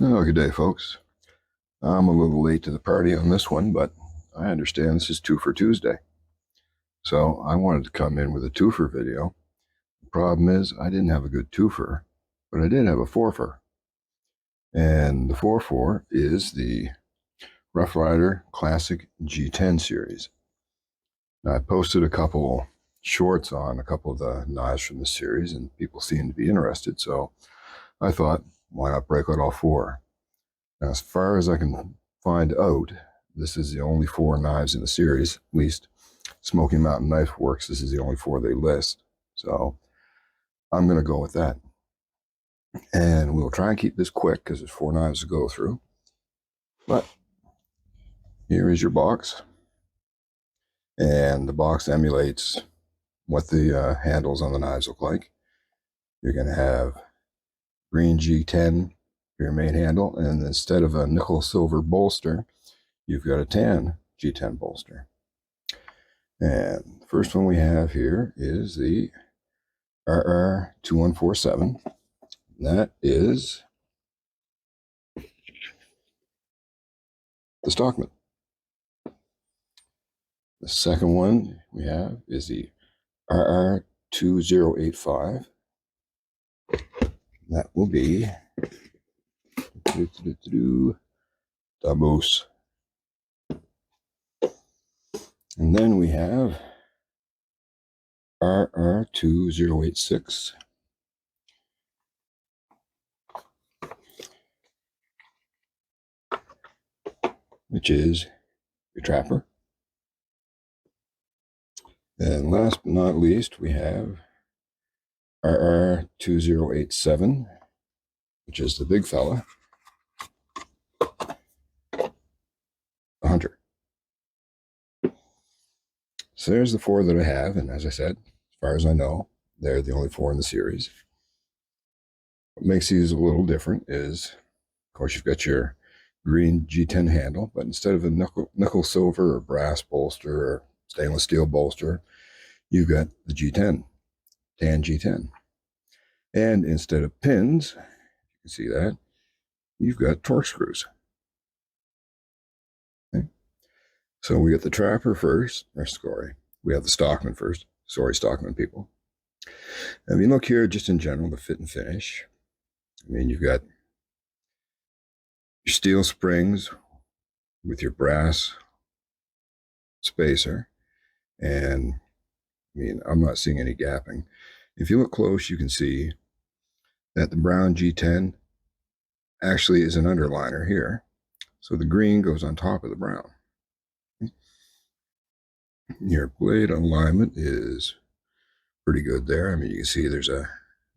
Oh, good day, folks. I'm a little late to the party on this one, but I understand this is Two for Tuesday. So I wanted to come in with a twofer video. The problem is I didn't have a good twofer, but I did have a fourfer. And the 4-4 is the Ryder Classic G10 series. Now, I posted a couple shorts on a couple of the knives from this series, and people seemed to be interested, so I thought, why not break out all four? Now, as far as I can find out, this is the only four knives in the series, at least Smoky Mountain Knife Works. This is the only four they list. So I'm going to go with that. And we'll try and keep this quick because there's four knives to go through. But here is your box. And the box emulates what the handles on the knives look like. You're going to have green G10 for your main handle, and instead of a nickel silver bolster, you've got a tan G10 bolster. And the first one we have here is the RR2147. That is the Stockman. The second one we have is the RR2085. That will be the Moose. And then we have RR2086. Which is your Trapper. And last but not least, we have RR2087, which is the big fella, the Hunter. So there's the four that I have, and as I said, as far as I know, they're the only four in the series. What makes these a little different is, of course, you've got your green G10 handle, but instead of a nickel silver or brass bolster or stainless steel bolster, you've got the G10, tan G10. And instead of pins, you can see that, you've got Torx screws. Okay. So we got the Trapper first, we have the Stockman first. Sorry, Stockman people. I mean, look here, just in general, the fit and finish. I mean, you've got your steel springs with your brass spacer, and I mean, I'm not seeing any gapping. If you look close, you can see that the brown G10 actually is an underliner here. So the green goes on top of the brown. Your blade alignment is pretty good there. I mean, you can see there's a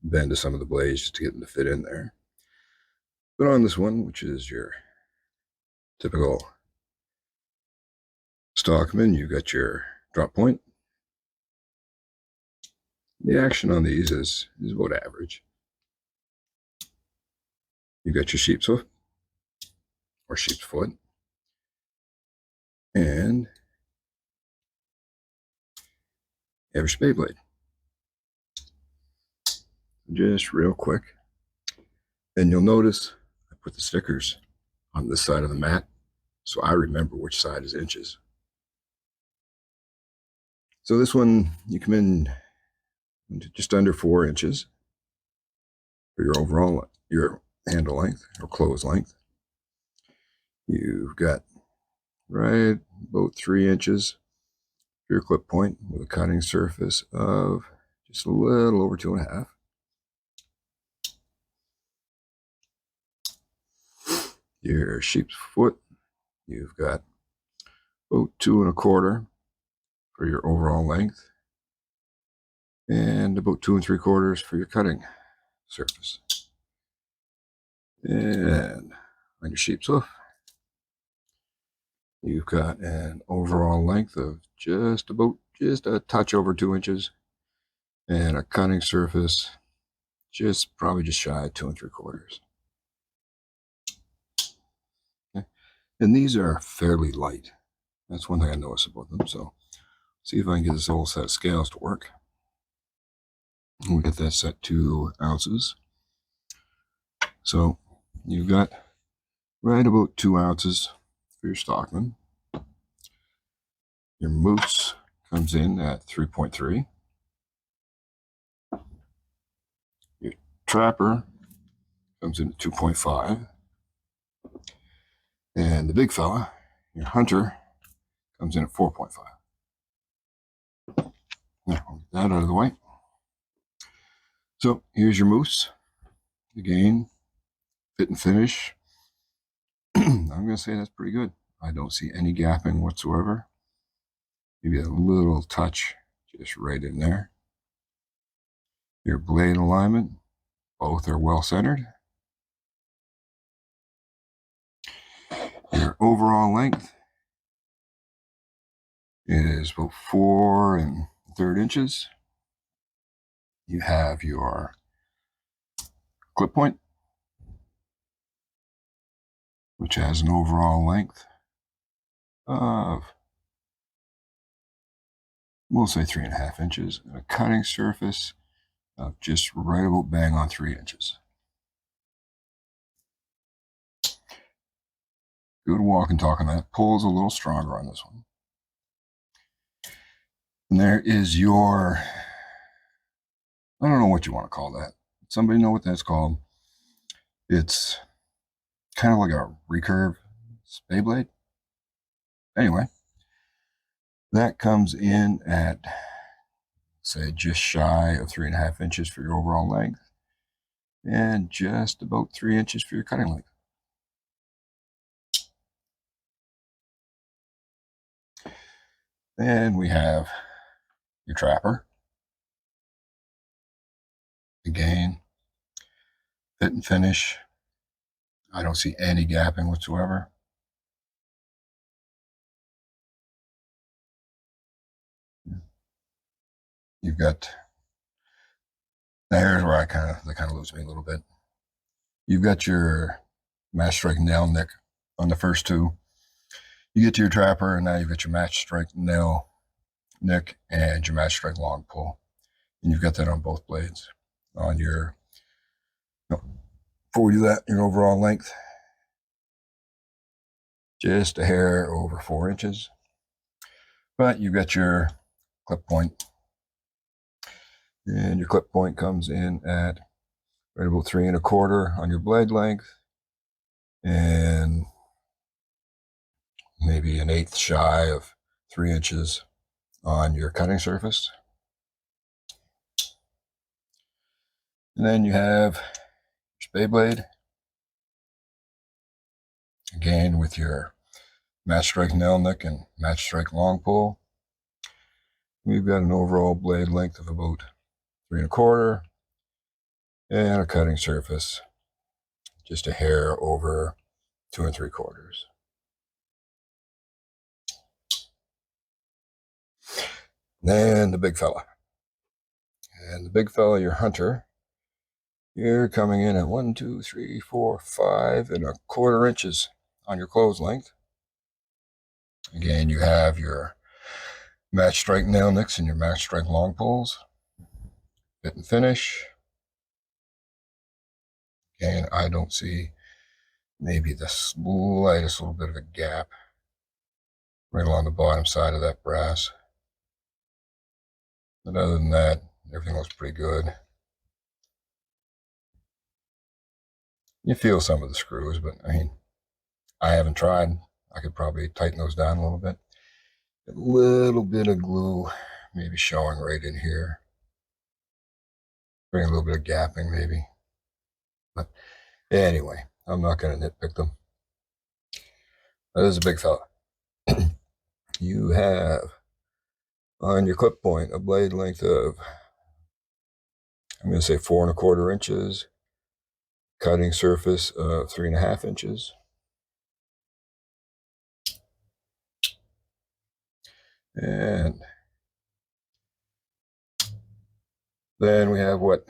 bend to some of the blades just to get them to fit in there. But on this one, which is your typical Stockman, you've got your drop point. The action on these is about average. You've got your sheep's hoof or sheep's foot. And you have your spade blade. Just real quick. And you'll notice I put the stickers on this side of the mat so I remember which side is inches. So this one, you come in just under 4 inches for your overall, your handle length or close length. You've got right about 3 inches for your clip point with a cutting surface of just a little over 2.5. Your sheep's foot, you've got about 2 1/4 for your overall length, and about 2 3/4 for your cutting surface. And on your sheep's hoof, you've got an overall length of just a touch over 2 inches, and a cutting surface probably just shy of 2 3/4. Okay. And these are fairly light. That's one thing I noticed about them. So see if I can get this whole set of scales to work. We'll get that set 2 ounces. So you've got right about 2 ounces for your Stockman. Your moose comes in at 3.3. Your trapper comes in at 2.5. And the big fella, your hunter, comes in at 4.5. Now, get that out of the way. So here's your moose. Again, fit and finish. I'm going to say that's pretty good. I don't see any gapping whatsoever. Maybe a little touch just right in there. Your blade alignment, both are well centered. Your overall length is about 4 1/3 inches. You have your clip point, which has an overall length of, we'll say 3.5 inches, and a cutting surface of just right about bang on 3 inches. Good walk and talk on that. Pull's a little stronger on this one. And there is your, I don't know what you want to call that. Somebody know what that's called? It's kind of like a recurve spay blade. Anyway, that comes in at, say, just shy of 3.5 inches for your overall length and just about 3 inches for your cutting length. Then we have your trapper. Again, fit and finish. I don't see any gapping whatsoever. You've got, there's where that kind of lose me a little bit. You've got your match strike nail nick on the first two. You get to your trapper, and now you've got your match strike nail nick and your match strike long pull. And you've got that on both blades. On your, before we do that, your overall length, just a hair over 4 inches. But you've got your clip point. And your clip point comes in at right about 3 1/4 on your blade length, and maybe 1/8 shy of 3 inches on your cutting surface. And then you have your spay blade, again with your match strike nail nick and match strike long pull. We've got an overall blade length of about 3 1/4 and a cutting surface just a hair over 2 3/4. Then the big fella. And the big fella, your hunter, you're coming in at 1, 2, 3, 4, 5 1/4 inches on your close length. Again, you have your match strike nail nicks and your match strike long pulls. Fit and finish. Again, I don't see maybe the slightest little bit of a gap right along the bottom side of that brass. But other than that, everything looks pretty good. You feel some of the screws, but I mean, I haven't tried. I could probably tighten those down a little bit. A little bit of glue maybe showing right in here. Bring a little bit of gapping maybe. But anyway, I'm not going to nitpick them. That is a big fella. You have on your clip point a blade length of, I'm going to say 4 1/4 inches, cutting surface of 3 1/2 inches. And then we have what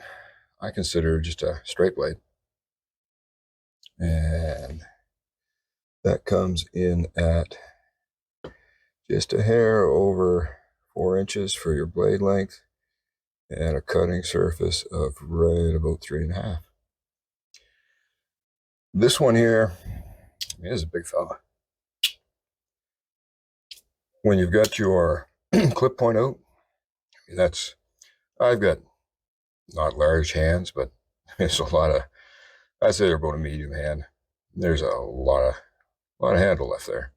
I consider just a straight blade. And that comes in at just a hair over 4 inches for your blade length and a cutting surface of right about 3 1/2. This one here, I mean, this is a big fella. When you've got your clip point out, I mean, I've got not large hands, but it's a lot of, I'd say they're about a medium hand. There's a lot of handle left there.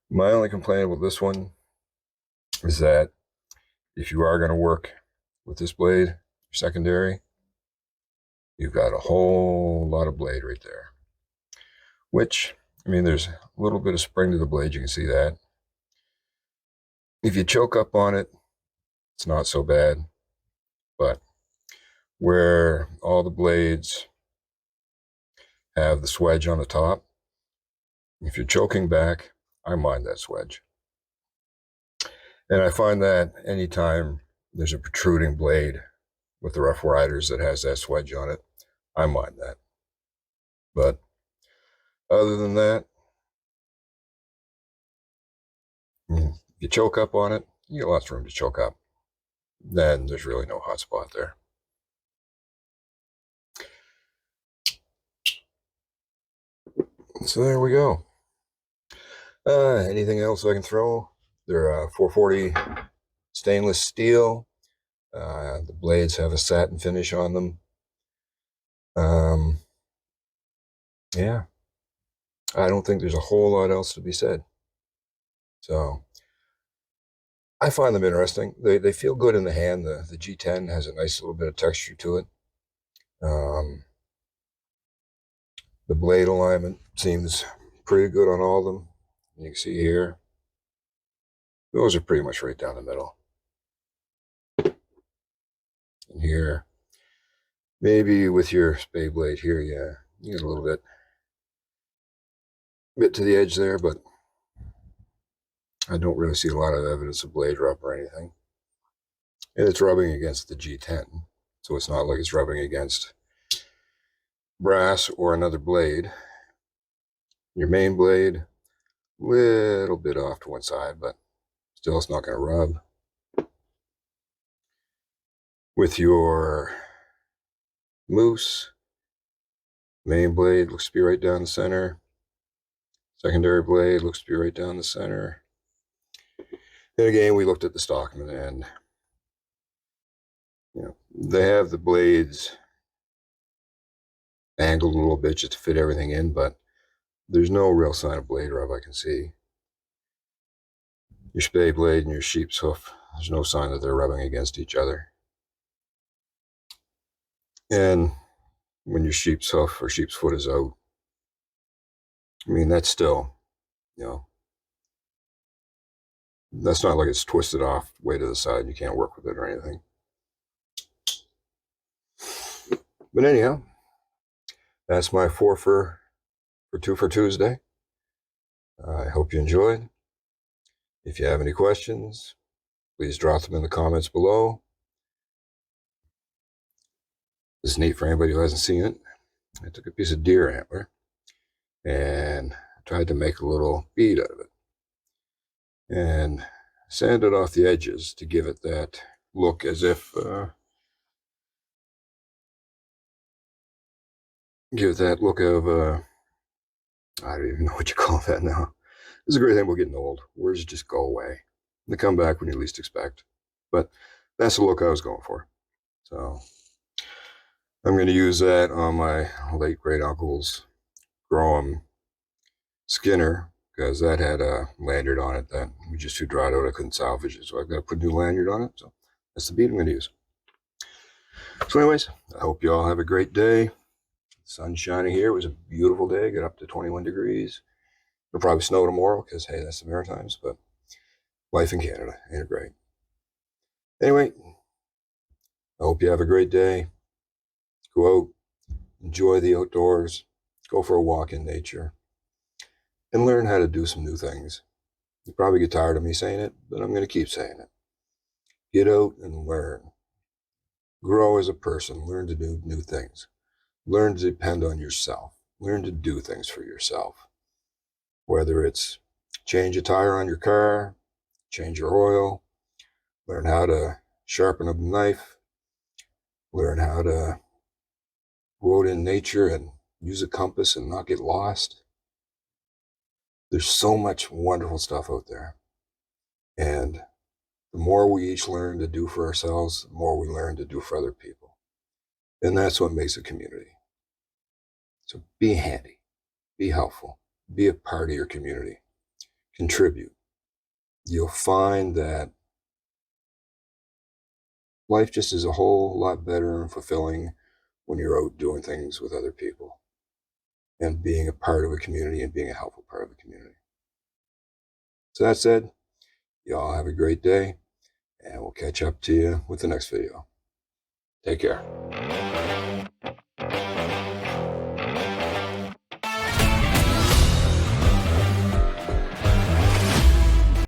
My only complaint with this one is that if you are going to work with this blade, secondary, you've got a whole lot of blade right there. Which, I mean, there's a little bit of spring to the blade, you can see that. If you choke up on it, it's not so bad. But where all the blades have the swedge on the top, if you're choking back, I mind that swedge. And I find that anytime there's a protruding blade with the rough Ryders that has that swedge on it, I mind that. But other than that, if you choke up on it, you get lots of room to choke up. Then there's really no hot spot there. So there we go. Anything else I can throw? They're 440 stainless steel. The blades have a satin finish on them. Yeah, I don't think there's a whole lot else to be said. So I find them interesting. They feel good in the hand. The G-10 has a nice little bit of texture to it. The blade alignment seems pretty good on all of them. You can see here, those are pretty much right down the middle. And here, maybe with your spade blade here, yeah, you get a little bit to the edge there, but I don't really see a lot of evidence of blade rub or anything. And it's rubbing against the G10, so it's not like it's rubbing against brass or another blade. Your main blade, little bit off to one side, but still it's not going to rub. With your moose, main blade looks to be right down the center. Secondary blade looks to be right down the center. And again, we looked at the Stockman, and they have the blades angled a little bit just to fit everything in, but there's no real sign of blade rub I can see. Your spade blade and your sheep's hoof, there's no sign that they're rubbing against each other. And when your sheep's hoof or sheep's foot is out, I mean, that's still, that's not like it's twisted off way to the side and you can't work with it or anything. But anyhow, that's my 4 for 2 for Tuesday. I hope you enjoyed. If you have any questions, please drop them in the comments below. This is neat for anybody who hasn't seen it. I took a piece of deer antler and tried to make a little bead out of it. And sanded off the edges to give it that look as if, give that look of, I don't even know what you call that now. This is a great thing about getting old. Words just go away. They come back when you least expect. But that's the look I was going for. So I'm going to use that on my late great uncle's Graham Skinner, because that had a lanyard on it that was just too dried out. I couldn't salvage it, so I've got to put a new lanyard on it. So that's the bead I'm going to use. So anyways, I hope you all have a great day. The sun's shining here. It was a beautiful day. Got up to 21 degrees. It'll probably snow tomorrow because, hey, that's the Maritimes, but life in Canada ain't great. Anyway, I hope you have a great day. Go out, enjoy the outdoors, go for a walk in nature, and learn how to do some new things. You probably get tired of me saying it, but I'm going to keep saying it. Get out and learn. Grow as a person. Learn to do new things. Learn to depend on yourself. Learn to do things for yourself. Whether it's change a tire on your car, change your oil, learn how to sharpen a knife, learn how to go out in nature and use a compass and not get lost. There's so much wonderful stuff out there. And the more we each learn to do for ourselves, the more we learn to do for other people. And that's what makes a community. So be handy, be helpful, be a part of your community, contribute. You'll find that life just is a whole lot better and fulfilling when you're out doing things with other people and being a part of a community and being a helpful part of a community. So that said, y'all have a great day, and we'll catch up to you with the next video. Take care.